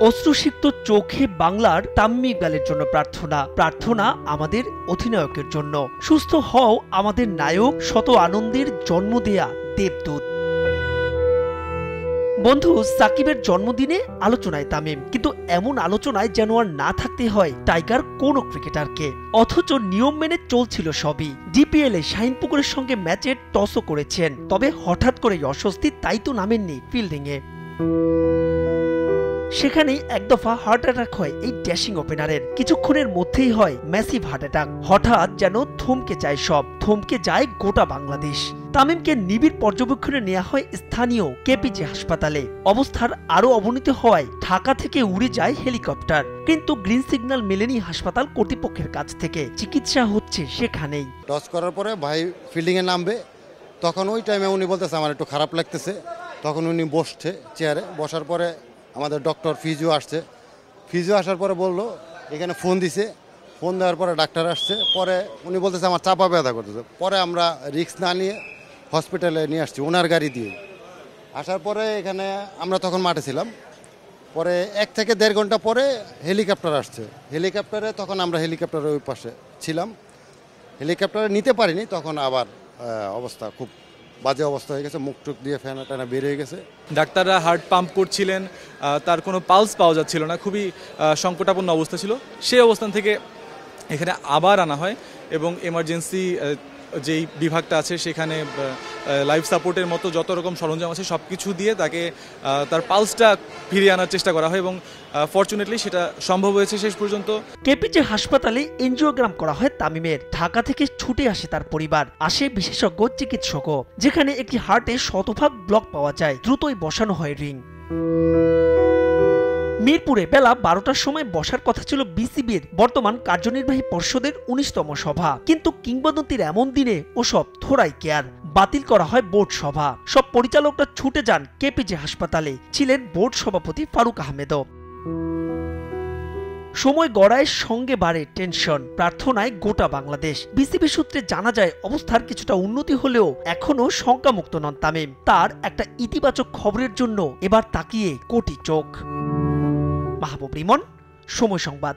অশ্রুসিক্ত চোখে বাংলার তামিম ইকবালের জন্য প্রার্থনা, প্রার্থনা আমাদের অধিনায়কের জন্য। সুস্থ হও আমাদের নায়ক, শত আনন্দের জন্ম দেয়া দেবদূত। বন্ধু, সাকিবের জন্মদিনে আলোচনায় তামিম, কিন্তু এমন আলোচনায় যেন আর না থাকতে হয় টাইগার কোন ক্রিকেটারকে। অথচ নিয়ম মেনে চলছিল সবই। ডিপিএল এ শাহিনপুকুরের সঙ্গে ম্যাচে টসও করেছেন, তবে হঠাৎ করে অস্বস্তি, তাই তো নামেননি ফিল্ডিং এ। সেখানেই এক দফা হার্ট অ্যাটাক হয় এই ড্যাশিং ওপেনারের। কিছুক্ষণের মধ্যেই হয় ম্যাসিভ হার্ট অ্যাটাক। হঠাৎ যেন থমকে যায় সব, থমকে যায় গোটা বাংলাদেশ। তামিমকে নিবিড় পর্যবেক্ষণে নেওয়া হয় স্থানীয় কেপিজে হাসপাতালে। অবস্থার আরো অবনতি হওয়ায় ঢাকা থেকে উড়ে যায় হেলিকপ্টার, কিন্তু গ্রিন সিগন্যাল মেলেনি হাসপাতাল কর্তৃপক্ষের কাছ থেকে। চিকিৎসা হচ্ছে সেখানেই। টস করার পরে ভাই ফিল্ডিং এ নামবে, তখন ওই টাইমে উনি বলতেছে আমার একটু খারাপ লাগতেছে। তখন উনি বসছে চেয়ারে, বসার পরে আমাদের ডক্টর ফিজিও আসছে। ফিজিও আসার পরে বললো, এখানে ফোন দিছে। ফোন দেওয়ার পরে ডাক্তার আসছে। পরে উনি বলতেছে আমার চাপা ব্যথা করতেছে। পরে আমরা রিস্ক না নিয়ে হসপিটালে নিয়ে আসছি ওনার গাড়ি দিয়ে। আসার পরে এখানে আমরা তখন মাঠে ছিলাম। পরে 1 থেকে 1.5 ঘন্টা পরে হেলিকপ্টার আসছে। হেলিকপ্টারে তখন আমরা হেলিকপ্টারের ওই পাশে ছিলাম। হেলিকপ্টারে নিতে পারিনি, তখন আবার অবস্থা খুব বাজে অবস্থা হয়ে গেছে, মুখ টুক দিয়ে ফ্যানা টানা বের হয়ে গেছে। ডাক্তাররা হার্ট পাম্প করছিলেন, তার কোনো পালস পাওয়া যাচ্ছিল না, খুবই সংকটাপন্ন অবস্থা ছিল। সেই অবস্থান থেকে এখানে আবার আনা হয় এবং এমার্জেন্সি যেই বিভাগটা আছে সেখানে লাইফ সাপোর্টের মতো যত রকম সরঞ্জাম আছে সব কিছু দিয়ে তাকে তার পালসটা ফিরিয়ে আনার চেষ্টা করা হয় এবং ফরচুনেটলি সেটা সম্ভব হয়েছে শেষ পর্যন্ত। কেপিজে হাসপাতালে এনজিওগ্রাম করা হয় তামিমের। ঢাকা থেকে ছুটে আসে তার পরিবার, আসে বিশেষজ্ঞ চিকিৎসকও। যেখানে একটি হার্টে শতভাগ ব্লক পাওয়া যায়, দ্রুতই বসানো হয় রিং। মিরপুরে বেলা 12টার সময় বসার কথা ছিল বিসিবির বর্তমান কার্যনির্বাহী পর্ষদের 19তম সভা, কিন্তু কিংবদন্তির এমন দিনে ওসব থোড়াই কেয়ার। বাতিল করা হয় বোর্ড সভা। সব পরিচালকরা ছুটে যান কেপিজে হাসপাতালে। ছিলেন বোর্ড সভাপতি ফারুক আহমেদও। সময় গড়ায়, সঙ্গে বাড়ে টেনশন, প্রার্থনায় গোটা বাংলাদেশ। বিসিবি সূত্রে জানা যায় অবস্থার কিছুটা উন্নতি হলেও এখনো শঙ্কামুক্ত নন তামিম। তার একটা ইতিবাচক খবরের জন্য এবার তাকিয়ে কোটি চোখ। মাহবুব রিমন, সময় সংবাদ।